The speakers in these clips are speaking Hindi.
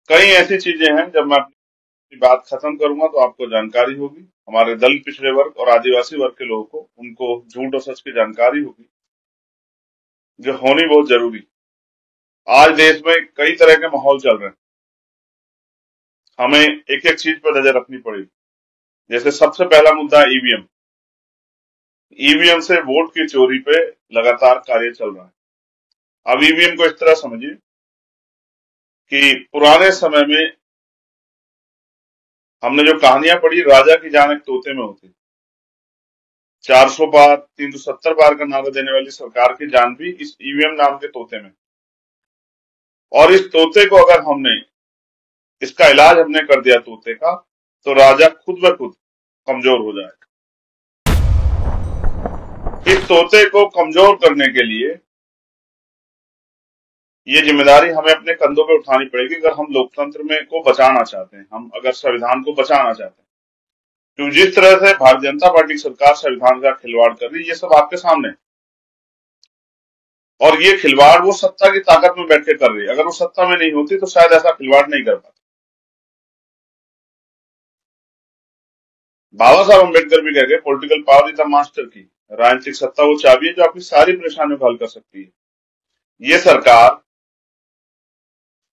कई ऐसी चीजें हैं, जब मैं अपनी बात खत्म करूंगा तो आपको जानकारी होगी। हमारे दलित पिछड़े वर्ग और आदिवासी वर्ग के लोगों को, उनको झूठ और सच की जानकारी होगी, जो होनी बहुत जरूरी। आज देश में कई तरह के माहौल चल रहे हैं, हमें एक एक चीज पर नजर रखनी पड़ेगी। जैसे सबसे पहला मुद्दा ईवीएम। ईवीएम से वोट की चोरी पे लगातार कार्य चल रहा है। अब ईवीएम को इस तरह समझिए कि पुराने समय में हमने जो कहानियां पढ़ी, राजा की जान एक तोते में होती। 400 पार 370 पार का नारा देने वाली सरकार की जान भी इस ईवीएम नाम के तोते में। और इस तोते को अगर हमने, इसका इलाज हमने कर दिया तोते का, तो राजा खुद ब खुद कमजोर हो जाएगा। इस तोते को कमजोर करने के लिए ये जिम्मेदारी हमें अपने कंधों पे उठानी पड़ेगी, अगर हम लोकतंत्र में को बचाना चाहते हैं, हम अगर संविधान को बचाना चाहते हैं। क्योंकि जिस तरह से भारतीय जनता पार्टी की सरकार संविधान का खिलवाड़ कर रही है, ये सब आपके सामने है। और ये खिलवाड़ वो सत्ता की ताकत में बैठ के कर रही है। अगर वो सत्ता में नहीं होती तो शायद ऐसा खिलवाड़ नहीं कर पाती। बाबा साहब अम्बेडकर भी कह गए, political power is the master की। राजनीतिक सत्ता वो चाबी है जो आपकी सारी परेशानियों को हल कर सकती है। ये सरकार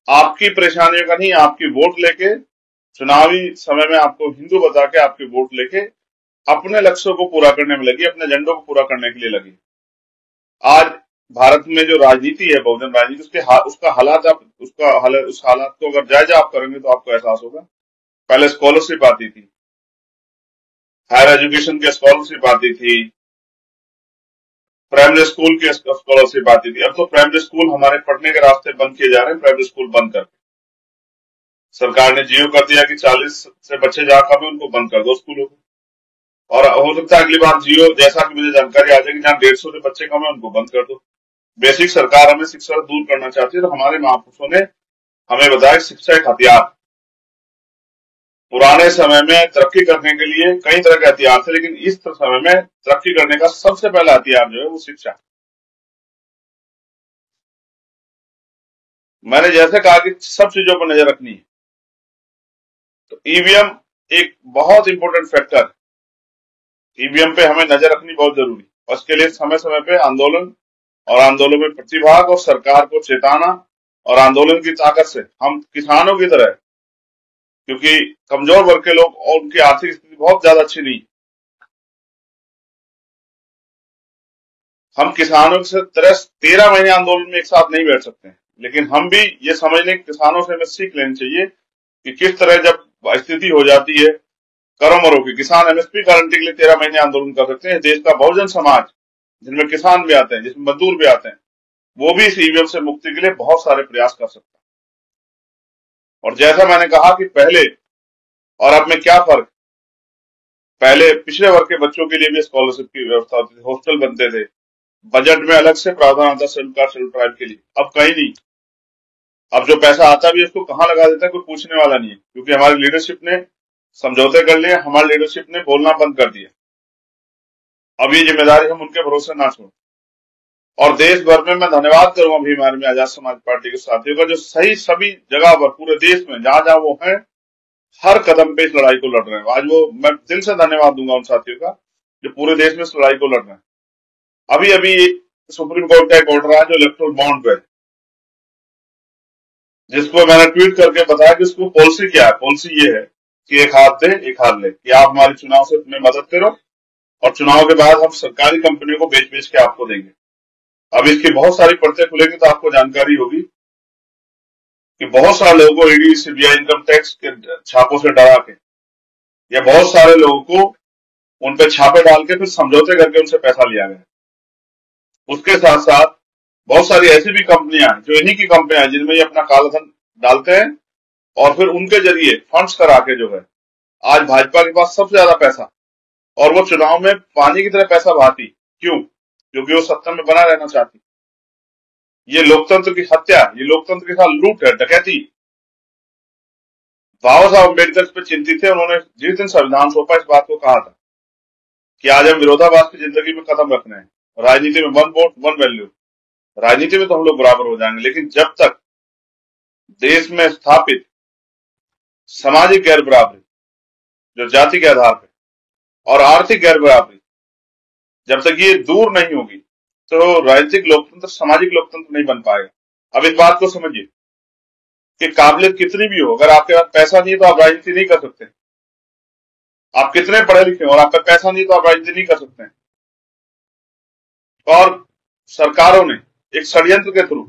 आपकी परेशानियों का नहीं, आपकी वोट लेके, चुनावी समय में आपको हिंदू बता के आपके वोट लेके अपने लक्ष्यों को पूरा करने में लगी, अपने एजेंडों को पूरा करने के लिए लगी। आज भारत में जो राजनीति है, बहुजन राजनीति, उसका हालात आप उस हालात को अगर जायजा आप करेंगे तो आपको एहसास होगा। पहले स्कॉलरशिप आती थी, हायर एजुकेशन की स्कॉलरशिप आती थी, प्राइमरी स्कूल की स्कॉलरशिप आती थी। अब तो प्राइमरी स्कूल हमारे पढ़ने के रास्ते बंद किए जा रहे हैं, प्राइमरी स्कूल बंद करके सरकार ने जियो कर दिया कि 40 से बच्चे जहां कम है उनको बंद कर दो स्कूलों को। और हो सकता है अगली बार जियो, जैसा कि मुझे जानकारी आ जाएगी, जहां 150 से बच्चे कम है उनको बंद कर दो। बेसिक सरकार हमें शिक्षा से दूर करना चाहती है। तो हमारे महापुरुषों ने हमें बताया कि शिक्षा एक हथियार। पुराने समय में तरक्की करने के लिए कई तरह के हथियार थे, लेकिन इस समय में तरक्की करने का सबसे पहला हथियार जो है वो शिक्षा। मैंने जैसे कहा कि सब चीजों पर नजर रखनी है, तो ईवीएम एक बहुत इंपॉर्टेंट फैक्टर है। ईवीएम पे हमें नजर रखनी बहुत जरूरी है। और इसके लिए समय समय पे आंदोलन और आंदोलन में प्रतिभाग और सरकार को चेताना और आंदोलन की ताकत से हम किसानों की तरह, क्योंकि कमजोर वर्ग के लोग और उनकी आर्थिक स्थिति बहुत ज्यादा अच्छी नहीं, हम किसानों से तरह 13 महीने आंदोलन में एक साथ नहीं बैठ सकते हैं। लेकिन हम भी ये समझ लें, किसानों से हमें सीख लेनी चाहिए कि किस तरह जब स्थिति हो जाती है करो मरो की, किसान एमएसपी गारंटी के लिए 13 महीने आंदोलन कर सकते हैं। देश का बहुजन समाज, जिनमें किसान भी आते हैं, जिसमें मजदूर भी आते हैं, वो भी इस ईवीएम से मुक्ति के लिए बहुत सारे प्रयास कर सकते हैं। और जैसा मैंने कहा कि पहले और अब में क्या फर्क, पहले पिछड़े वर्ग के बच्चों के लिए भी स्कॉलरशिप की व्यवस्था होती थी, हॉस्टल बनते थे, बजट में अलग से प्रावधान आता शेड्यूल कास्ट शेड्यूल ट्राइब के लिए। अब कहीं नहीं। अब जो पैसा आता भी है उसको कहां लगा देता है कोई पूछने वाला नहीं है, क्योंकि हमारी लीडरशिप ने समझौते कर लिए, हमारी लीडरशिप ने बोलना बंद कर दिया। अब ये जिम्मेदारी हम उनके भरोसे ना छोड़। और देश भर में मैं धन्यवाद करूंगा भीम आर्मी आजाद समाज पार्टी के साथियों का, जो सही सभी जगह पर पूरे देश में जहां जहां वो हैं, हर कदम पे इस लड़ाई को लड़ रहे हैं। आज वो, मैं दिल से धन्यवाद दूंगा उन साथियों का जो पूरे देश में इस लड़ाई को लड़ रहे हैं। अभी अभी सुप्रीम कोर्ट का एक ऑर्डर आया जो इलेक्ट्रल बॉन्ड पे, जिसको मैंने ट्वीट करके बताया कि उसको पॉलिसी क्या है। पॉलिसी ये है कि एक हाथ दे एक हाथ ले, कि आप हमारे चुनाव से तुम्हें मदद करो और चुनाव के बाद हम सरकारी कंपनियों को बेच बेच के आपको देंगे। अब इसकी बहुत सारी परतें खुलेंगी तो आपको जानकारी होगी कि बहुत सारे लोगों को ईडी सीबीआई इनकम टैक्स के छापों से डरा के, या बहुत सारे लोगों को उन पे छापे डाल के फिर समझौते करके उनसे पैसा लिया गया। उसके साथ साथ बहुत सारी ऐसी भी कंपनियां हैं जो इन्हीं की कंपनियां हैं, जिनमें ये अपना कालाधन डालते हैं और फिर उनके जरिए फंड्स करा के जो है, आज भाजपा के पास सबसे ज्यादा पैसा, और वो चुनाव में पानी की तरह पैसा बहाती। क्यों? क्योंकि वो सत्ता में बना रहना चाहती। ये लोकतंत्र की हत्या, ये लोकतंत्र के साथ लूट है, डकैती। बाबा साहब अम्बेडकर इस पर चिंतित थे। उन्होंने जिस दिन संविधान सौंपा इस बात को कहा था कि आज हम विरोधाभास की जिंदगी में कदम रखना है, राजनीति में वन वोट वन वैल्यू। राजनीति में तो हम लोग बराबर हो जाएंगे, लेकिन जब तक देश में स्थापित सामाजिक गैर बराबरी जो जाति के आधार पे और आर्थिक गैर बराबरी, जब तक ये दूर नहीं होगी तो राजनीतिक लोकतंत्र सामाजिक लोकतंत्र नहीं बन पाएगा। अब इस बात को समझिए कि काबिलियत कितनी भी हो, अगर आपके पास पैसा नहीं है तो आप राजनीति नहीं कर सकते। आप कितने पढ़े लिखे और आपका पैसा नहीं तो आप राजनीति नहीं कर सकते। और सरकारों ने एक षड्यंत्र के थ्रू,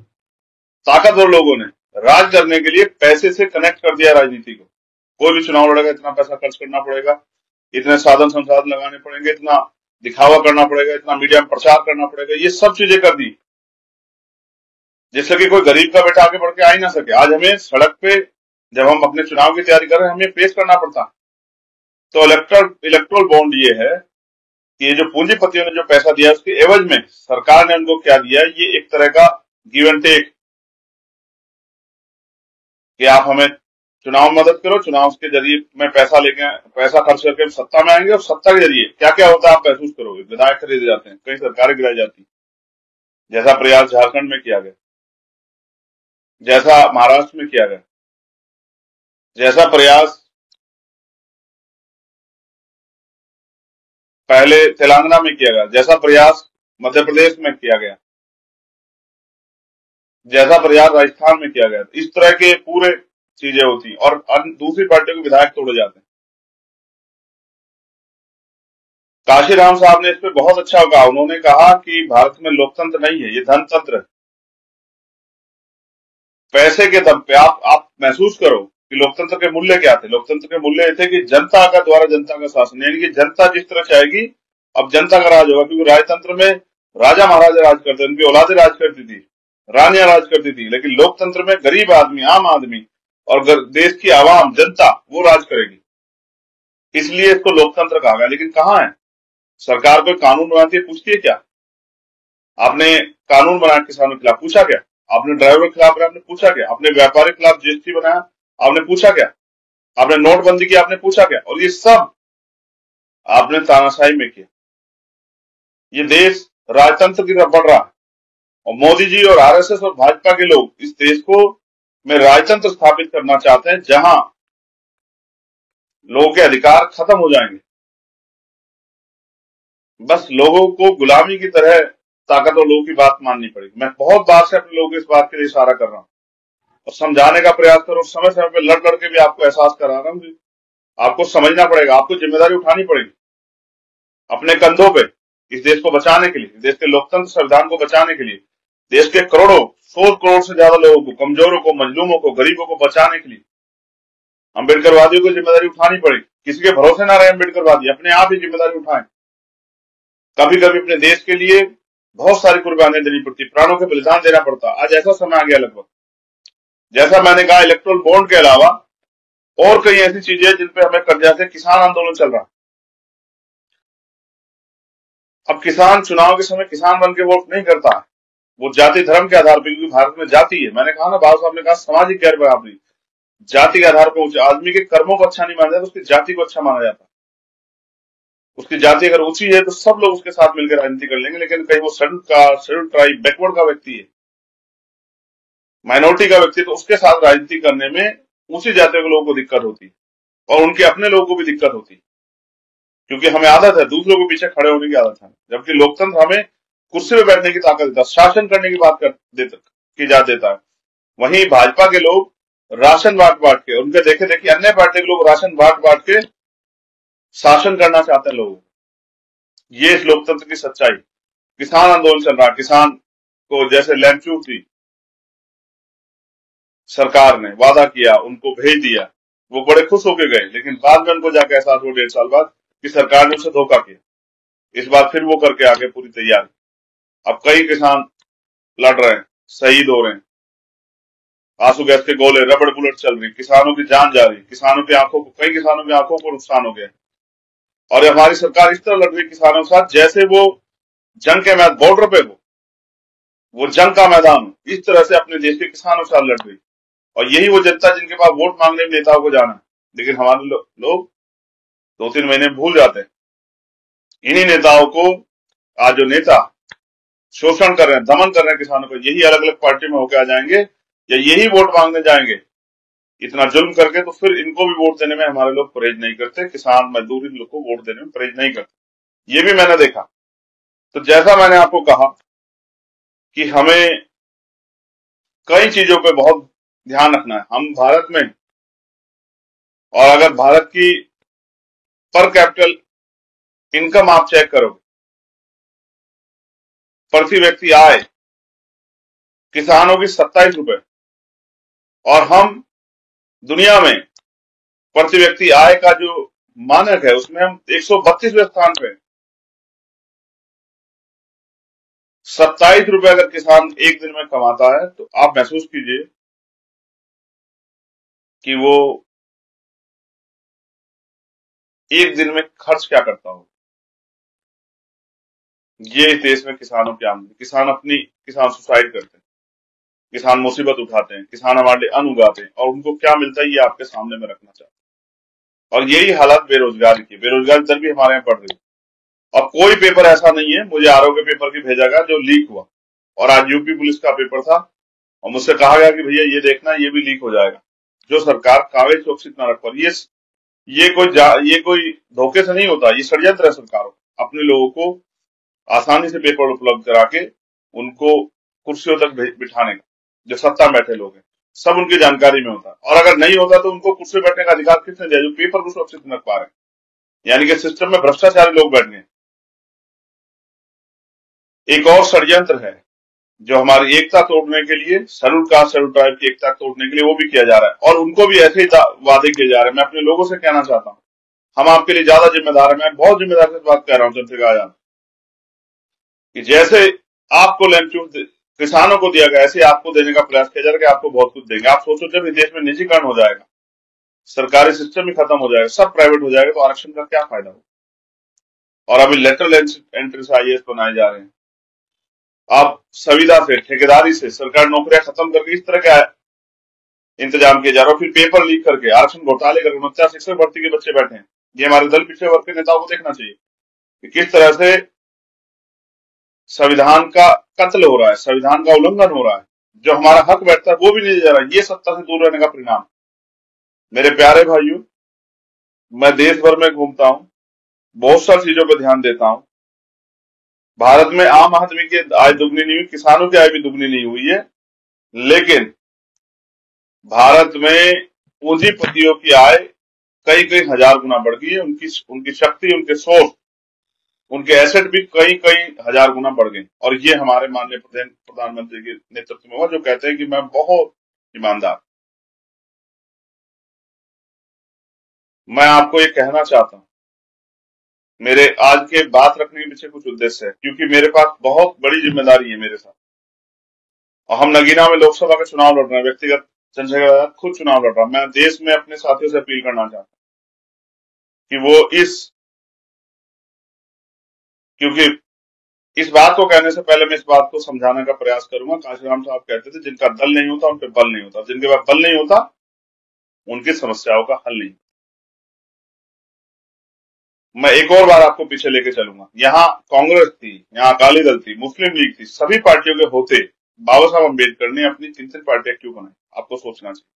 ताकतवर लोगों ने राज करने के लिए पैसे से कनेक्ट कर दिया राजनीति को। कोई भी चुनाव लड़ेगा इतना पैसा खर्च करना पड़ेगा, इतने साधन संसाधन लगाने पड़ेंगे, इतना दिखावा करना पड़ेगा, इतना मीडिया में प्रचार करना पड़ेगा, ये सब चीजें कर दी जिससे कि कोई गरीब का बेटा आगे बढ़ के आ ही ना सके। आज हमें सड़क पे जब हम अपने चुनाव की तैयारी कर रहे हैं हमें फेस करना पड़ता। तो इलेक्ट्रोल बॉन्ड ये है कि ये जो पूंजीपतियों ने जो पैसा दिया उसके एवज में सरकार ने उनको क्या दिया, ये एक तरह का गिव एंड टेक कि आप हमें चुनाव में मदद करो, चुनाव के जरिए में पैसा खर्च करके हम सत्ता में आएंगे और सत्ता के जरिए क्या क्या होता है आप महसूस करोगे। विधायक खरीदे जाते हैं, कई सरकारें गिराई जाती, जैसा प्रयास झारखंड में किया गया, जैसा महाराष्ट्र में किया गया, जैसा प्रयास पहले तेलंगाना में किया गया, जैसा प्रयास मध्य प्रदेश में किया गया, जैसा प्रयास राजस्थान में किया गया, इस तरह के पूरे चीजें होती और दूसरी पार्टियों के विधायक तोड़े जाते हैं। काशीराम साहब ने इस पे बहुत अच्छा कहा। उन्होंने कहा कि भारत में लोकतंत्र नहीं है, ये धनतंत्र है। पैसे के दम पे आप महसूस करो कि लोकतंत्र के मूल्य क्या थे। लोकतंत्र के मूल्य थे कि जनता का द्वारा जनता का शासन, यानी कि जनता जिस तरह चाहेगी अब जनता का राज होगा। क्योंकि राजतंत्र में राजा महाराजा राज करते, उनकी औलादें राज करती थी, रानियां राज करती थी, लेकिन लोकतंत्र में गरीब आदमी, आम आदमी और देश की आवाम, जनता, वो राज करेगी। इसलिए इसको लोकतंत्र कहा गया। लेकिन कहाँ है सरकार? कोई कानून बनाती है, पूछती है क्या? आपने कानून बनाया किसानों के खिलाफ, पूछा क्या? आपने ड्राइवर के खिलाफ आपने पूछा क्या? आपने व्यापारी के खिलाफ जीएसटी बनाया, आपने पूछा क्या? आपने नोटबंदी की, आपने पूछा क्या? और ये सब आपने तानाशाही में किया। ये देश राजतंत्र की तरफ बढ़ रहा है और मोदी जी और आरएसएस और भाजपा के लोग इस देश को में राजतंत्र स्थापित करना चाहते हैं जहां लोगों के अधिकार खत्म हो जाएंगे। बस लोगों को गुलामी की तरह ताकतवर लोगों की बात माननी पड़ेगी। मैं बहुत बार से अपने लोगों को इस बात के लिए इशारा कर रहा हूं और समझाने का प्रयास करो, समय समय पे लड़ लड़ के भी आपको एहसास करा रहा हूं। आपको समझना पड़ेगा, आपको जिम्मेदारी उठानी पड़ेगी अपने कंधों पे इस देश को बचाने के लिए, देश के लोकतंत्र संविधान को बचाने के लिए, देश के करोड़ों 100 करोड़ से ज्यादा लोगों को, कमजोरों को, मजलूमों को, गरीबों को बचाने के लिए अम्बेडकरवादियों को जिम्मेदारी उठानी पड़ेगी। किसी के भरोसे ना रहे अम्बेडकरवादी, अपने आप ही जिम्मेदारी उठाएं। कभी कभी अपने देश के लिए बहुत सारी कुर्बानियां देनी पड़ती, प्राणों के बलिदान देना पड़ता। आज ऐसा समय आ गया लगभग, जैसा मैंने कहा, इलेक्ट्रोल बॉन्ड के अलावा और कई ऐसी चीजें जिन पे हमें कर, जैसे किसान आंदोलन चल रहा। अब किसान चुनाव के समय किसान बन के वोट नहीं करता, वो जाति धर्म के आधार पर, क्योंकि भारत में जाति है। मैंने कहा ना, बाबा साहब ने कहा सामाजिक गैर बराबरी, जाति के आधार पर आदमी के कर्मों को अच्छा नहीं माना जाता, उसकी जाति को अच्छा माना जाता। उसकी जाति अगर ऊंची है तो सब लोग उसके साथ मिलकर राजनीति कर लेंगे, लेकिन कहीं वो शेड्यूल ट्राइब, बैकवर्ड का व्यक्ति है, माइनॉरिटी का व्यक्ति, तो उसके साथ राजनीति करने में उसी जाति के लोगों को दिक्कत होती है और उनके अपने लोगों को भी दिक्कत होती है, क्योंकि हमें आदत है दूसरों के पीछे खड़े होने की आदत है। जबकि लोकतंत्र हमें कुर्सी पे बैठने की ताकत देता है, शासन करने की बात की जा देता है। वहीं भाजपा के लोग राशन बांट बांट के, उनके देखे देखे अन्य पार्टी के लोग राशन बांट बांट के शासन करना चाहते हैं लोगों। ये इस लोकतंत्र की सच्चाई। किसान आंदोलन चल रहा, किसान को जैसे लैंड छूट थी, सरकार ने वादा किया, उनको भेज दिया, वो बड़े खुश होके गए, लेकिन बाद में उनको जाके एहसास हुआ 1.5 साल बाद कि सरकार ने उसे धोखा किया। इस बार फिर वो करके आगे पूरी तैयारी। अब कई किसान लड़ रहे हैं, शहीद हो रहे हैं, आंसू गैस के गोले, रबड़ बुलेट चल रही, किसानों की जान जा रही, किसानों की आंखों को, कई किसानों की आंखों को नुकसान हो गया। और हमारी सरकार इस तरह लड़ रही किसानों के साथ जैसे वो जंग के मैदान, बॉर्डर पे हो, वो जंग का मैदान हो। इस तरह से अपने देश के किसानों के साथ लड़ रही। और यही वो जनता जिनके पास वोट मांगने में नेताओं को जाना है, लेकिन हमारे लोग 2-3 महीने भूल जाते हैं। इन्हीं नेताओं को आज जो नेता शोषण कर रहे हैं, दमन कर रहे हैं किसानों को, यही अलग अलग पार्टी में होकर आ जाएंगे या यही वोट मांगने जाएंगे, इतना जुल्म करके, तो फिर इनको भी वोट देने में हमारे लोग परहेज नहीं करते, किसान मजदूर इन लोग को वोट देने में परहेज नहीं करते। ये भी मैंने देखा। तो जैसा मैंने आपको कहा कि हमें कई चीजों पे बहुत ध्यान रखना है। हम भारत में, और अगर भारत की पर कैपिटल इनकम आप चेक करोगे, प्रति व्यक्ति आय किसानों की 27 रुपए, और हम दुनिया में प्रति व्यक्ति आय का जो मानक है उसमें हम 132वें स्थान पे। 27 रुपए अगर किसान एक दिन में कमाता है, तो आप महसूस कीजिए कि वो एक दिन में खर्च क्या करता हो। ये इस देश में किसानों की आमदनी। किसान सुसाइड करते हैं, किसान मुसीबत उठाते हैं, किसान हमारे लिए अन्न उगाते हैं, और उनको क्या मिलता है ये आपके सामने में रखना चाहते हैं। और यही हालत बेरोजगारी की। बेरोजगारी दर भी हमारे यहाँ बढ़ रही है। और कोई पेपर ऐसा नहीं है, मुझे आरओ के पेपर की भेजा गया जो लीक हुआ, और आज यूपी पुलिस का पेपर था, और मुझसे कहा गया कि भैया ये देखना, ये भी लीक हो जाएगा। जो सरकार कागज सुरक्षित न रख पा रही, ये कोई धोखे से नहीं होता, ये षड्यंत्र है सरकारों का, अपने लोगों को आसानी से पेपर उपलब्ध करा के उनको कुर्सियों तक बिठाने का। जो सत्ता में बैठे लोग हैं, सब उनकी जानकारी में होता है, और अगर नहीं होता तो उनको कुर्सी बैठने का अधिकार किसने दिया, जो पेपर को सुरक्षित न रख पा रहे हैं। यानी कि सिस्टम में भ्रष्टाचारी लोग बैठ गए। एक और षड्यंत्र है जो हमारी एकता तोड़ने के लिए, शेड्यूल कास्ट शेड्यूल ट्राइब की एकता तोड़ने के लिए, वो भी किया जा रहा है, और उनको भी ऐसे ही वादे किए जा रहे हैं। मैं अपने लोगों से कहना चाहता हूँ, हम आपके लिए ज्यादा जिम्मेदार है। मैं बहुत जिम्मेदार से बात कर रहा हूँ चंद्रशेखर आजाद, कि जैसे आपको लैंड किसानों को दिया गया, ऐसे आपको देने का प्रयास किया जा रहा है कि आपको बहुत कुछ देंगे। आप सोचो, जब इस देश में निजीकरण हो जाएगा, सरकारी सिस्टम ही खत्म हो जाएगा, सब प्राइवेट हो जाएगा, तो आरक्षण का क्या फायदा होगा। और अभी लेटरल एंट्री से आईएएस बनाए जा रहे हैं। आप संविदा से, ठेकेदारी से सरकारी नौकरियां खत्म करके इस तरह का इंतजाम किया जा रहा है। फिर पेपर लीक करके, आरक्षण घोटाले करके 49 भर्ती के बच्चे बैठे हैं। ये हमारे दल पिछड़े वर्ग के नेताओं को देखना चाहिए कि किस तरह से संविधान का कत्ल हो रहा है, संविधान का उल्लंघन हो रहा है। जो हमारा हक बैठता है वो भी नहीं जा रहा है। ये सत्ता से दूर रहने का परिणाम। मेरे प्यारे भाइयों, मैं देश भर में घूमता हूं, बहुत सारी चीजों पर ध्यान देता हूं। भारत में आम आदमी की आय दुगनी नहीं हुई, किसानों की आय भी दुगनी नहीं हुई है, लेकिन भारत में पूंजीपतियों की आय कई कई हजार गुना बढ़ गई है। उनकी शक्ति, उनके सोर्स, उनके एसेट भी कई कई हजार गुना बढ़ गए। और ये हमारे माननीय प्रधानमंत्री के नेतृत्व में हुआ, जो कहते हैं कि मैं बहुत ईमानदार। मैं आपको ये कहना चाहता हूं, मेरे आज के बात रखने के पीछे कुछ उद्देश्य है, क्योंकि मेरे पास बहुत बड़ी जिम्मेदारी है मेरे साथ। और हम नगीना में लोकसभा का चुनाव लड़ रहे हैं। व्यक्तिगत चंद्रशेखर आजाद खुद चुनाव लड़ रहा है। मैं देश में अपने साथियों से अपील करना चाहता हूं कि वो क्योंकि इस बात को कहने से पहले मैं इस बात को समझाने का प्रयास करूंगा। काशीराम साहब कहते थे, जिनका दल नहीं होता उन पे बल नहीं होता, जिनके पास बल नहीं होता उनकी समस्याओं का हल नहीं। मैं एक और बार आपको पीछे लेके चलूंगा। यहाँ कांग्रेस थी, यहाँ अकाली दल थी, मुस्लिम लीग थी, सभी पार्टियों के होते बाबा साहब अम्बेडकर ने अपनी 3 पार्टियां क्यों बनाई? आपको सोचना चाहिए।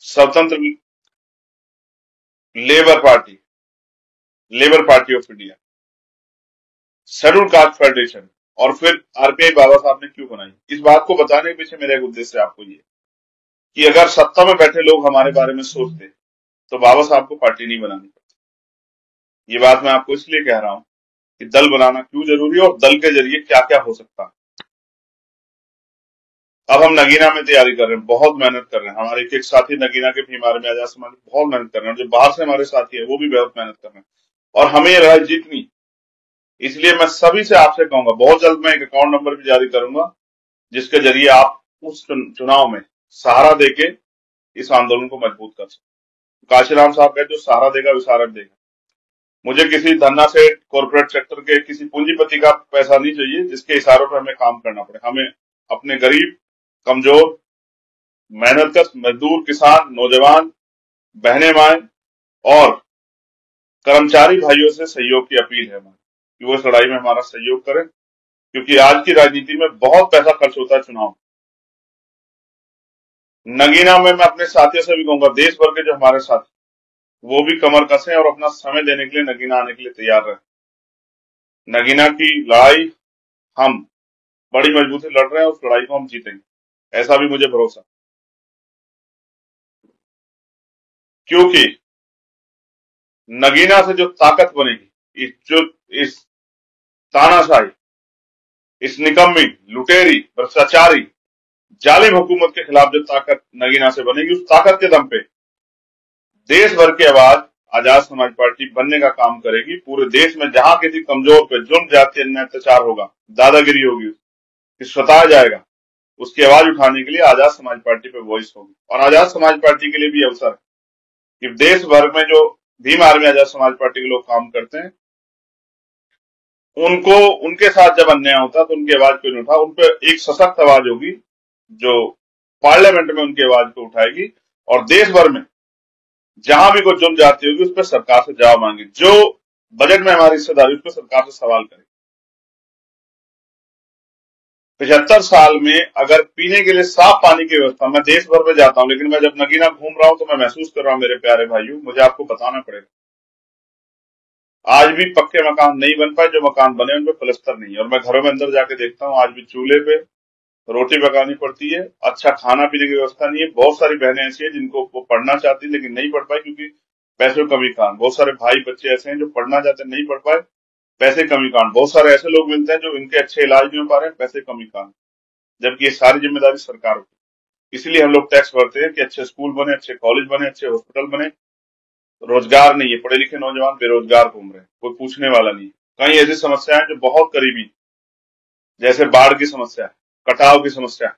स्वतंत्र labour party, labour party of India, schedule caste federation, और फिर आरपीआई बाबा साहब ने क्यों बनाई? इस बात को बताने के पीछे मेरा एक उद्देश्य आपको ये कि अगर सत्ता में बैठे लोग हमारे बारे में सोचते तो बाबा साहब को पार्टी नहीं बनानी पड़ती। ये बात मैं आपको इसलिए कह रहा हूं कि दल बनाना क्यों जरूरी है और दल के जरिए क्या क्या हो सकता है। अब हम नगीना में तैयारी कर रहे हैं, बहुत मेहनत कर रहे हैं। हमारे एक साथी नगीना के भी हमारे में आजाद समाज बहुत मेहनत कर रहे हैं, जो बाहर से हमारे साथी है वो भी बहुत मेहनत कर रहे हैं, और हमें ये लड़ाई जीतनी। इसलिए मैं सभी से आपसे कहूंगा, बहुत जल्द मैं एक अकाउंट नंबर भी जारी करूंगा, जिसके जरिए आप उस चुनाव में सहारा देके इस आंदोलन को मजबूत कर सकते। काशीराम साहब कहते, जो सहारा देगा विसारक देगा। मुझे किसी धन्ना से, कॉर्पोरेट सेक्टर के किसी पूंजीपति का पैसा नहीं चाहिए जिसके इशारों पर हमें काम करना पड़े। हमें अपने गरीब, कमजोर, मेहनतकश मजदूर, किसान, नौजवान, बहने माए और कर्मचारी भाइयों से सहयोग की अपील है कि वो इस लड़ाई में हमारा सहयोग करें, क्योंकि आज की राजनीति में बहुत पैसा खर्च होता है चुनाव। नगीना में मैं अपने साथियों से भी कहूंगा, देश भर के जो हमारे साथी, वो भी कमर कसें और अपना समय देने के लिए नगीना आने के लिए तैयार रहे। नगीना की लड़ाई हम बड़ी मजबूती लड़ रहे हैं, उस लड़ाई को हम जीतेंगे, ऐसा भी मुझे भरोसा। क्योंकि नगीना से जो ताकत बनेगी, इस तानाशाही, इस निकम्मी, लुटेरी, भ्रष्टाचारी, जालिम हुकूमत के खिलाफ जो ताकत नगीना से बनेगी, उस ताकत के दम पे देश भर की आवाज आजाद समाज पार्टी बनने का काम करेगी। पूरे देश में जहां किसी कमजोर पे जुल्म, जाति, अन्याय, अत्याचार होगा, दादागिरी होगी, सताया जाएगा, उसकी आवाज उठाने के लिए आजाद समाज पार्टी पे वॉइस होगी। और आजाद समाज पार्टी के लिए भी अवसर है कि देश भर में जो भीम आर्मी आजाद समाज पार्टी के लोग काम करते हैं, उनको, उनके साथ जब अन्याय होता है तो उनकी आवाज कोई नहीं उठा, उन पर एक सशक्त आवाज होगी जो पार्लियामेंट में उनकी आवाज को उठाएगी और देश भर में जहां भी कोई जुल्म जाती होगी उस पर सरकार से जवाब मांगे, जो बजट में हमारी हिस्सेदारी उस पर सरकार से सवाल करे। 75 साल में अगर पीने के लिए साफ पानी की व्यवस्था, मैं देश भर में जाता हूं, लेकिन मैं जब नगीना घूम रहा हूं तो मैं महसूस कर रहा हूं, मेरे प्यारे भाइयों, मुझे आपको बताना पड़ेगा, आज भी पक्के मकान नहीं बन पाए, जो मकान बने उनमें प्लस्तर नहीं है। और मैं घरों में अंदर जाके देखता हूँ, आज भी चूल्हे पे रोटी पकानी पड़ती है, अच्छा खाना पीने की व्यवस्था नहीं है। बहुत सारी बहनें ऐसी हैं जिनको वो पढ़ना चाहती लेकिन नहीं पढ़ पाई क्योंकि पैसों की कमी कारण। बहुत सारे भाई बच्चे ऐसे हैं जो पढ़ना चाहते नहीं पढ़ पाए, पैसे कमी कारण। बहुत सारे ऐसे लोग मिलते हैं जो इनके अच्छे इलाज नहीं हो पा रहे हैं, पैसे कमी कारण, जबकि ये सारी जिम्मेदारी सरकार की। इसलिए हम लोग टैक्स भरते हैं कि अच्छे स्कूल बने, अच्छे कॉलेज बने, अच्छे हॉस्पिटल बने। रोजगार नहीं है, पढ़े लिखे नौजवान बेरोजगार घूम रहे हैं, कोई पूछने वाला नहीं है। कई ऐसी समस्याएं जो बहुत करीबी, जैसे बाढ़ की समस्या है, कटाव की समस्या है,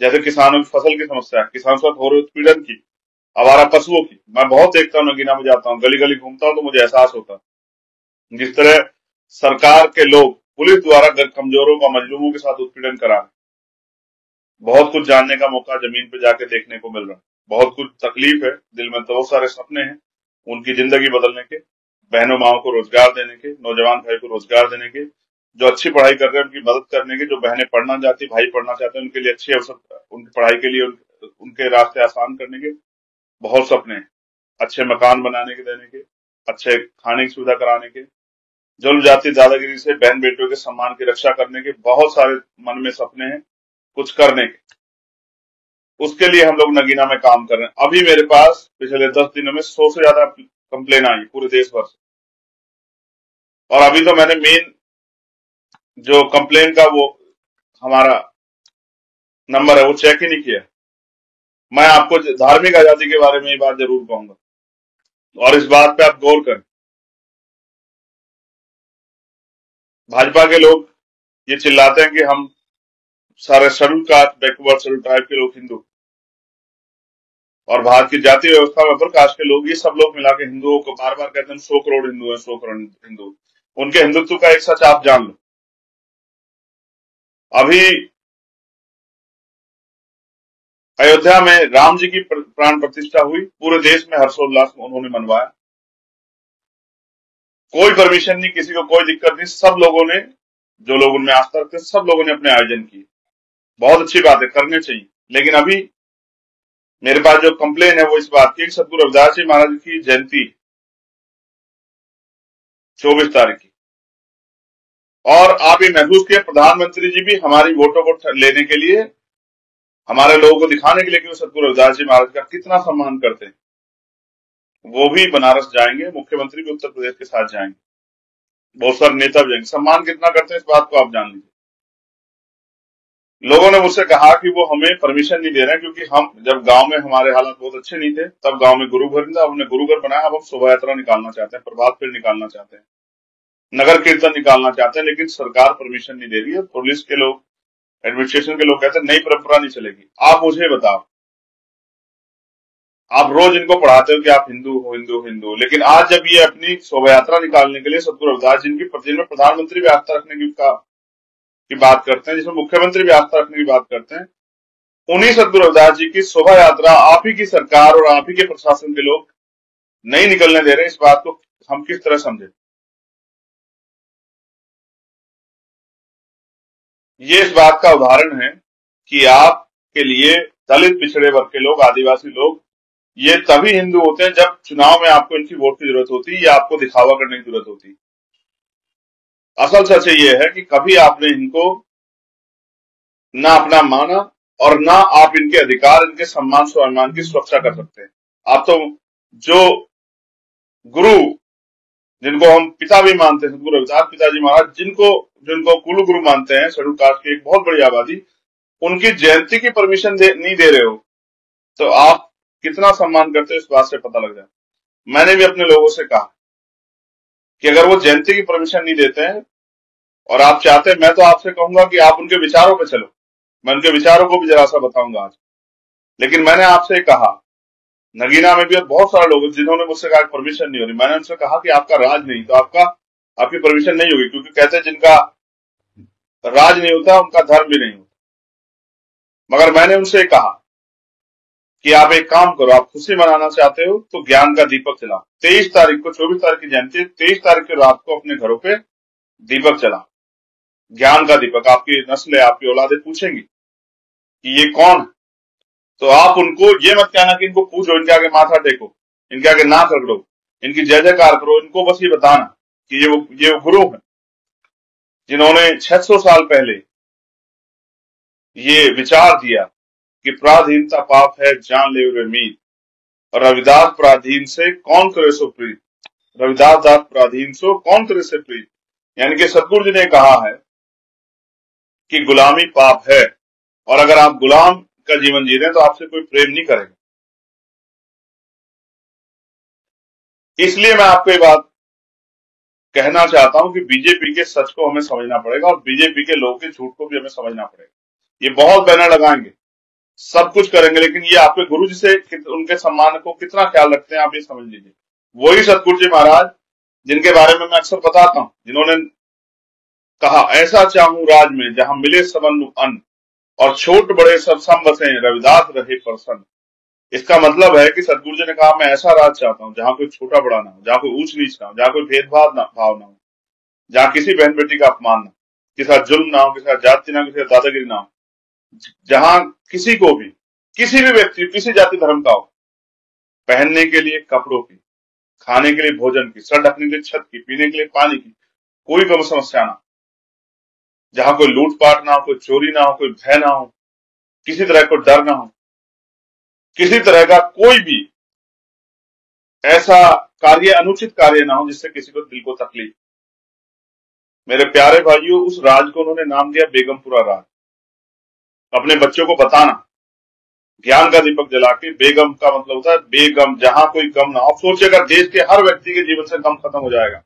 जैसे किसानों की फसल की समस्या है, किसानों के साथ हो रहे उत्पीड़न की, आवारा पशुओं की। मैं बहुत देखता हूँ, नगीना में जाता हूँ, गली गली घूमता हूँ तो मुझे एहसास होता है जिस तरह सरकार के लोग पुलिस द्वारा कमजोरों का, मजलूमों के साथ उत्पीड़न करा रहे हैं। बहुत कुछ जानने का मौका जमीन पे जाके देखने को मिल रहा है। बहुत कुछ तकलीफ है, दिल में तो बहुत सारे सपने हैं उनकी जिंदगी बदलने के, बहनों माओं को रोजगार देने के, नौजवान भाई को रोजगार देने के, जो अच्छी पढ़ाई कर रहे हैं उनकी मदद करने के, जो बहनें पढ़ना चाहती, भाई पढ़ना चाहते हैं, उनके लिए अच्छे अवसर, उनकी पढ़ाई के लिए उनके रास्ते आसान करने के बहुत सपने हैं। अच्छे मकान बनाने के, देने के, अच्छे खाने की सुविधा कराने के, जुल्म जाति दादागिरी से बहन बेटियों के सम्मान की रक्षा करने के बहुत सारे मन में सपने हैं कुछ करने के। उसके लिए हम लोग नगीना में काम कर रहे हैं। अभी मेरे पास पिछले 10 दिनों में 100 से ज्यादा कंप्लेन आई पूरे देश भर से, और अभी तो मैंने मेन जो कंप्लेन का वो हमारा नंबर है वो चेक ही नहीं किया। मैं आपको धार्मिक आजादी के बारे में ये बात जरूर कहूंगा और इस बात पे आप गौर करें। भाजपा के लोग ये चिल्लाते हैं कि हम सारे schedule caste, backward schedule tribe के लोग हिंदू, और भारत की जातीय व्यवस्था में अपर कास्ट के लोग, ये सब लोग मिला के हिंदुओं को बार बार कहते हैं 100 करोड़ हिंदू हैं, 100 करोड़ हिंदू। उनके हिंदुत्व का एक सच आप जान लो, अभी अयोध्या में राम जी की प्राण प्रतिष्ठा हुई, पूरे देश में हर्षोल्लास उन्होंने मनवाया, कोई परमिशन नहीं, किसी को कोई दिक्कत नहीं, सब लोगों ने, जो लोग उनमें आस्था रखते हैं, सब लोगों ने अपने आयोजन किए। बहुत अच्छी बात है, करने चाहिए। लेकिन अभी मेरे पास जो कंप्लेन है वो इस बात की, सतगुरु रविदास जी महाराज की जयंती 24 तारीख की, और आप ये महसूस किए प्रधानमंत्री जी भी हमारी वोटों को लेने के लिए, हमारे लोगों को दिखाने के लिए कि वो सतगुरु रविदास जी महाराज का कितना सम्मान करते हैं, वो भी बनारस जाएंगे, मुख्यमंत्री भी उत्तर प्रदेश के साथ जाएंगे, बहुत सारे नेता भी जाएंगे। सम्मान कितना करते हैं इस बात को आप जान लीजिए। लोगों ने मुझसे कहा कि वो हमें परमिशन नहीं दे रहे हैं क्योंकि हम जब गांव में हमारे हालात बहुत अच्छे नहीं थे तब गांव में गुरु घर था, हमने गुरु घर बनाया, अब हम शोभा यात्रा निकालना चाहते हैं, प्रभात फेरी निकालना चाहते हैं, नगर कीर्तन निकालना चाहते हैं, लेकिन सरकार परमिशन नहीं दे रही है। पुलिस के लोग, एडमिनिस्ट्रेशन के लोग कहते हैं नई परंपरा नहीं चलेगी। आप मुझे बताओ, आप रोज इनको पढ़ाते हो कि आप हिंदू हो, हिंदू हिंदू, लेकिन आज जब ये अपनी शोभा यात्रा निकालने के लिए सतगुरु रविदास जी की प्रधानमंत्री भी आस्था रखने की बात करते हैं, जिसमें मुख्यमंत्री भी आस्था रखने की बात करते हैं, उन्हीं सतगुरु रविदास जी की शोभा यात्रा आप ही की सरकार और आप ही के प्रशासन के लोग नहीं निकलने दे रहे। इस बात को हम किस तरह समझे? ये इस बात का उदाहरण है कि आपके लिए दलित पिछड़े वर्ग के लोग, आदिवासी लोग, ये तभी हिंदू होते हैं जब चुनाव में आपको इनकी वोट की जरूरत होती है या आपको दिखावा करने की जरूरत होती है। असल सच ये है कि कभी आपने इनको ना अपना माना और ना आप इनके अधिकार, इनके सम्मान स्वाभिमान की सुरक्षा कर सकते हैं। आप तो जो गुरु, जिनको हम पिता भी मानते हैं, सदगुरु रविदास पिताजी महाराज, जिनको कुल गुरु मानते हैं, शेड्यूल कास्ट की एक बहुत बड़ी आबादी, उनकी जयंती की परमिशन नहीं दे रहे हो, तो आप कितना सम्मान करते हो इस बात से पता लग जाए। मैंने भी अपने लोगों से कहा कि अगर वो जयंती की परमिशन नहीं देते हैं और आप चाहते हैं, मैं तो आपसे कहूंगा कि आप उनके विचारों पे चलो, मैं उनके विचारों को भी जरा सा बताऊंगा आज। लेकिन मैंने आपसे कहा, नगीना में भी और बहुत सारे लोग जिन्होंने मुझसे कहा परमिशन नहीं हो रही, मैंने उनसे कहा कि आपका राज नहीं तो आपकी परमिशन नहीं होगी, क्योंकि कहते हैं जिनका राज नहीं होता उनका धर्म भी नहीं होता। मगर मैंने उनसे कहा कि आप एक काम करो, आप खुशी मनाना चाहते हो तो ज्ञान का दीपक जलाओ। 23 तारीख को, 24 तारीख की जयंती, 23 तारीख की रात को अपने घरों पे दीपक जलाओ, ज्ञान का दीपक। आपकी नस्लें, आपकी औलादें पूछेंगी कि ये कौन है, तो आप उनको ये मत कहना कि इनको पूछो, इनके आगे माथा टेको, इनके आगे नाक रगड़ो, इनकी जय जयकार करो। इनको बस ये बताना कि ये वो गुरु है जिन्होंने 600 साल पहले ये विचार दिया कि पराधीनता पाप है, जान ले रे मीत, और रविदास पराधीन से कौन करे सो प्रीत, रविदास दास पराधीन सो कौन करे से प्रीत। यानी कि सतगुरु जी ने कहा है कि गुलामी पाप है, और अगर आप गुलाम का जीवन जी रहे हैं तो आपसे कोई प्रेम नहीं करेगा। इसलिए मैं आपको ये बात कहना चाहता हूं कि बीजेपी के सच को हमें समझना पड़ेगा और बीजेपी के लोगों के झूठ को भी हमें समझना पड़ेगा। ये बहुत बैनर लगाएंगे, सब कुछ करेंगे, लेकिन ये आपके गुरु जी से उनके सम्मान को कितना ख्याल रखते हैं आप ये समझ लीजिए। वही सतगुरु जी महाराज जिनके बारे में मैं अक्सर बताता हूं, जिन्होंने कहा ऐसा चाहूं राज में जहां मिले सबन अन्न, और छोट बड़े सब सम बसे रविदास रहे प्रसन्न। इसका मतलब है कि सतगुरु जी ने कहा मैं ऐसा राज चाहता हूं जहां कोई छोटा बड़ा ना हो, जहां कोई ऊंच नीच ना हो, जहां कोई भेदभाव भाव ना हो, जहां किसी बहन बेटी का अपमान ना, किसी का जुल्म ना हो, किसी का जाति ना हो, किसी का दादागिरी ना हो, जहां किसी को भी, किसी भी व्यक्ति, किसी जाति धर्म का हो, पहनने के लिए कपड़ों की, खाने के लिए भोजन की, सर ढकने के लिए छत की, पीने के लिए पानी की कोई कम समस्या ना, जहां कोई लूटपाट ना हो, कोई चोरी ना हो, कोई भय ना हो, किसी तरह को डर ना हो, किसी तरह का कोई भी ऐसा कार्य, अनुचित कार्य ना हो जिससे किसी को दिल को तकलीफ। मेरे प्यारे भाइयों, उस राज को उन्होंने नाम दिया बेगमपुरा राज। अपने बच्चों को बताना, ज्ञान का दीपक जला के, बेगम का मतलब होता है बेगम, जहां कोई गम ना हो। सोचिए अगर देश के हर व्यक्ति के जीवन से गम खत्म हो जाएगा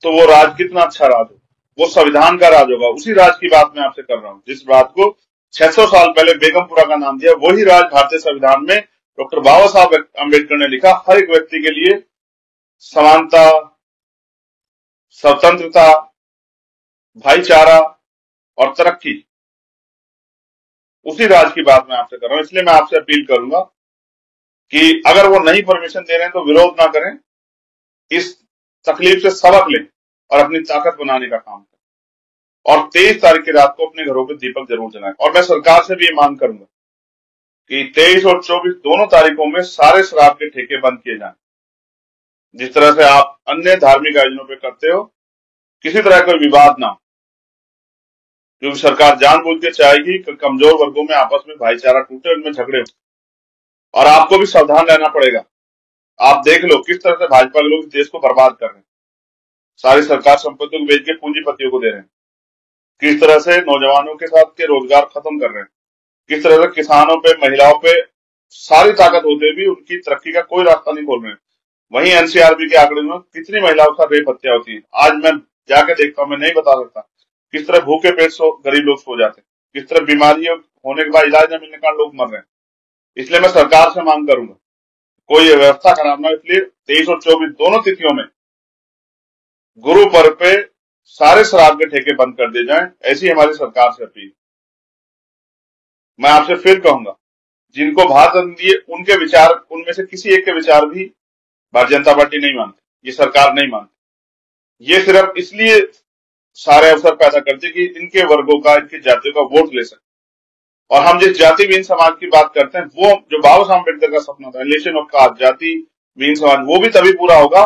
तो वो राज कितना अच्छा राज हो, वो संविधान का राज होगा। उसी राज की बात मैं आपसे कर रहा हूं जिस राज को 600 साल पहले बेगमपुरा का नाम दिया। वही राज भारतीय संविधान में डॉक्टर बाबा साहब अम्बेडकर ने लिखा, हर एक व्यक्ति के लिए समानता, स्वतंत्रता, भाईचारा और तरक्की। उसी राज की बात मैं आपसे कर रहा हूं। इसलिए मैं आपसे अपील करूंगा कि अगर वो नहीं परमिशन दे रहे हैं तो विरोध ना करें, इस तकलीफ से सबक लें और अपनी ताकत बनाने का काम करें, और 23 तारीख की रात को अपने घरों पे दीपक जरूर जलाएं। और मैं सरकार से भी ये मांग करूंगा कि 23 और 24 दोनों तारीखों में सारे शराब के ठेके बंद किए जाएं, जिस तरह से आप अन्य धार्मिक आयोजनों पे करते हो। किसी तरह का विवाद ना हो, क्योंकि सरकार जानबूझ के चाहेगी कि कमजोर वर्गों में आपस में भाईचारा टूटे, उनमें झगड़े हो। और आपको भी सावधान रहना पड़ेगा। आप देख लो किस तरह से भाजपा के लोग इस देश को बर्बाद कर रहे हैं, सारी सरकार संपत्तियों को बेच के पूंजीपतियों को दे रहे हैं, किस तरह से नौजवानों के साथ के रोजगार खत्म कर रहे हैं, किस तरह से किसानों पे, महिलाओं पे सारी ताकत होते भी उनकी तरक्की का कोई रास्ता नहीं खोल रहे हैं। वहीं एनसीआरबी के आंकड़े में कितनी महिलाओं का रेप हत्या होती है, आज मैं जाके देखता हूं, मैं नहीं बता सकता किस तरह भूखे पेट गरीब लोग सो जाते हैं, किस तरह बीमारियों होने के बाद इलाज न मिलने का लोग मर रहे हैं। इसलिए मैं सरकार से मांग करूंगा कोई व्यवस्था खराब ना हो। इसलिए 23 और 24 दोनों तिथियों में गुरु पर्व पे सारे शराब के ठेके बंद कर दिए जाएं, ऐसी हमारी सरकार से अपील। मैं आपसे फिर कहूंगा, जिनको भारत रत्न दिए उनके विचार, उनमें से किसी एक के विचार भी भारतीय जनता पार्टी नहीं मानती, ये सरकार नहीं मानती। ये सिर्फ इसलिए सारे अवसर पैदा करती कि इनके वर्गों का, इनकी जातियों का वोट ले सके। और हम जिस जाति विहीन समाज की बात करते हैं, वो जो बाबा साहब अम्बेडकर का सपना था, नेशन ऑफ कास्ट, जाति विहीन समाज, वो भी तभी पूरा होगा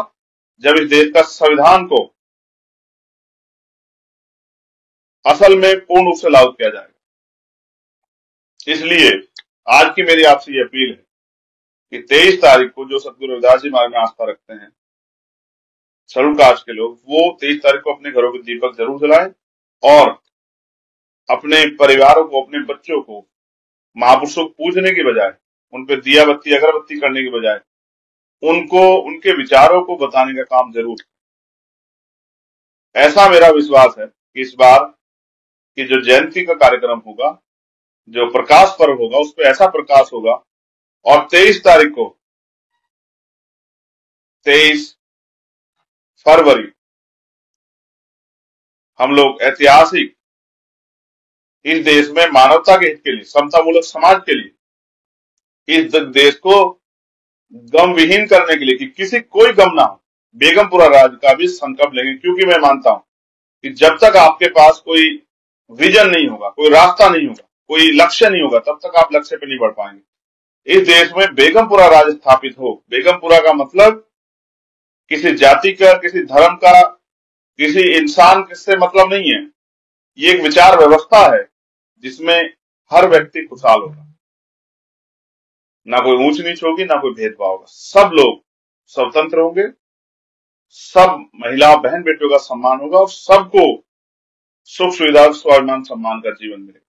जब इस देश का संविधान को असल में पूर्ण रूप से लागू किया जाएगा। इसलिए आज की मेरी आपसे ये अपील है कि 23 तारीख को जो सतगुरु रविदास जी महाराज में आस्था रखते हैं, शेड्यूल कास्ट के लोग, वो 23 तारीख को अपने घरों के दीपक जरूर जलाएं और अपने परिवारों को, अपने बच्चों को महापुरुषों को पूजने की बजाय, उन पर दिया बत्ती अगरबत्ती करने की बजाय, उनको उनके विचारों को बताने का काम जरूर। ऐसा मेरा विश्वास है कि इस बार की जो जयंती का कार्यक्रम होगा, जो प्रकाश पर्व होगा, उस पर ऐसा प्रकाश होगा। और 23 तारीख को, 23 फरवरी, हम लोग ऐतिहासिक इस देश में मानवता के हित के लिए, समतामूलक समाज के लिए, इस देश को गम विहीन करने के लिए, कि किसी कोई गम ना हो, बेगमपुरा राज का भी संकल्प लेंगे। क्योंकि मैं मानता हूं कि जब तक आपके पास कोई विजन नहीं होगा, कोई रास्ता नहीं होगा, कोई लक्ष्य नहीं होगा, तब तक आप लक्ष्य पे नहीं बढ़ पाएंगे। इस देश में बेगमपुरा राज स्थापित हो। बेगमपुरा का मतलब किसी जाति का, किसी धर्म का, किसी इंसान से मतलब नहीं है। ये एक विचार व्यवस्था है जिसमें हर व्यक्ति खुशहाल होगा, ना कोई ऊंच नीच होगी, ना कोई भेदभाव होगा, सब लोग स्वतंत्र होंगे, सब महिला बहन बेटियों का सम्मान होगा और सबको सुख सुविधा, स्वाभिमान, सम्मान का जीवन मिलेगा।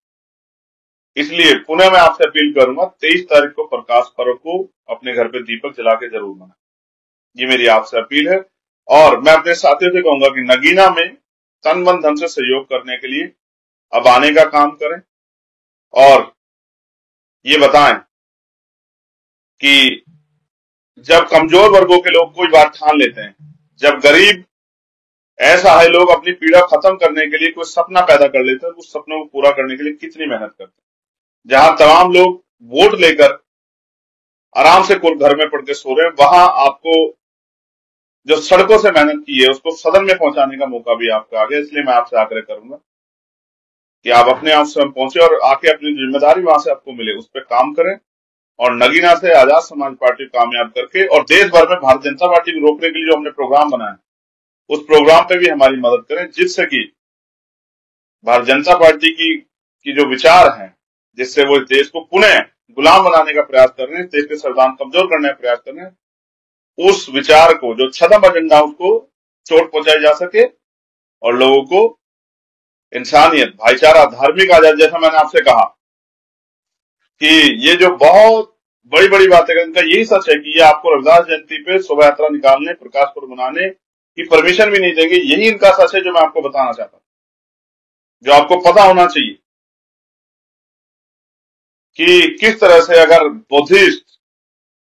इसलिए पुनः मैं आपसे अपील करूंगा, 23 तारीख को प्रकाश पर्व को अपने घर पे दीपक जला के जरूर मनाएं। ये मेरी आपसे अपील है। और मैं अपने साथियों से कहूंगा कि नगीना में तन मन धन से सहयोग करने के लिए अब आने का काम करें और ये बताएं कि जब कमजोर वर्गों के लोग कोई बात ठान लेते हैं, जब गरीब ऐसा है, लोग अपनी पीड़ा खत्म करने के लिए कोई सपना पैदा कर लेते हैं, उस सपनों को पूरा करने के लिए कितनी मेहनत करते हैं। जहां तमाम लोग वोट लेकर आराम से घर में पड़ के सो रहे हैं, वहां आपको जो सड़कों से मेहनत की है उसको सदन में पहुंचाने का मौका भी आपका आ गया। इसलिए मैं आपसे आग्रह करूंगा कि आप अपने आप स्वयं पहुंचे और आके अपनी जिम्मेदारी वहां से आपको मिले, उस पर काम करें और नगीना से आजाद समाज पार्टी कामयाब करके और देश भर में भारतीय जनता पार्टी को रोकने के लिए जो हमने प्रोग्राम बनाया, उस प्रोग्राम पे भी हमारी मदद करें, जिससे कि भारतीय जनता पार्टी की जो विचार हैं, जिससे वो देश को पुनः गुलाम बनाने का प्रयास कर रहे हैं, देश के संविधान कमजोर करने का प्रयास कर रहे हैं, उस विचार को, जो छद्म एजेंडा, उसको चोट पहुंचाई जा सके और लोगों को इंसानियत, भाईचारा, धार्मिक आजादी, जैसा मैंने आपसे कहा कि ये जो बहुत बड़ी बड़ी बातें हैं, इनका यही सच है कि ये आपको रविदास जयंती पे शोभा यात्रा निकालने, प्रकाश पर्व मनाने की परमिशन भी नहीं देंगे। यही इनका सच है जो मैं आपको बताना चाहता हूं, जो आपको पता होना चाहिए कि किस तरह से अगर बुद्धिस्ट,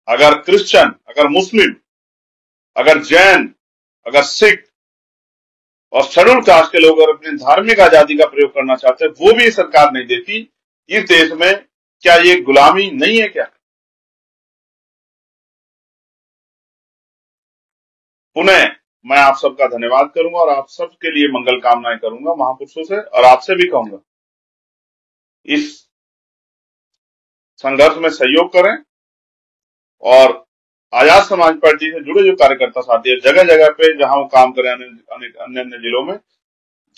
अगर क्रिश्चियन, अगर मुस्लिम, अगर जैन, अगर सिख और शेड्यूल कास्ट के लोग अगर अपनी धार्मिक आजादी का प्रयोग करना चाहते हैं, वो भी सरकार नहीं देती। इस देश में क्या ये गुलामी नहीं है क्या? पुनः मैं आप सबका धन्यवाद करूंगा और आप सबके लिए मंगल कामनाएं करूंगा महापुरुषों से, और आपसे भी कहूंगा इस संघर्ष में सहयोग करें और आजाद समाज पार्टी से जुड़े जो कार्यकर्ता साथी है, जगह जगह पे जहां वो काम करें, अन्य अन्य जिलों में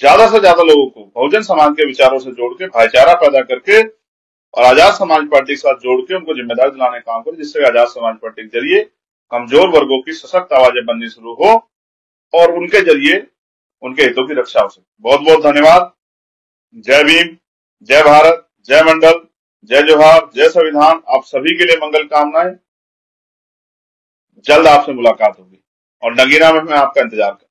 ज्यादा से ज्यादा लोगों को बहुजन समाज के विचारों से जोड़ के, भाईचारा पैदा करके और आजाद समाज पार्टी के साथ जोड़ के उनको जिम्मेदारी दिलाने का काम करें, जिससे आजाद समाज पार्टी के जरिए कमजोर वर्गों की सशक्त आवाजें बननी शुरू हो और उनके जरिए उनके हितों की रक्षा हो सके। बहुत बहुत धन्यवाद। जय भीम, जय भारत, जय मंडल, जय जोहार, जय संविधान। आप सभी के लिए मंगल कामनाएं। जल्द आपसे मुलाकात होगी और नगीना में मैं आपका इंतजार करूंगा।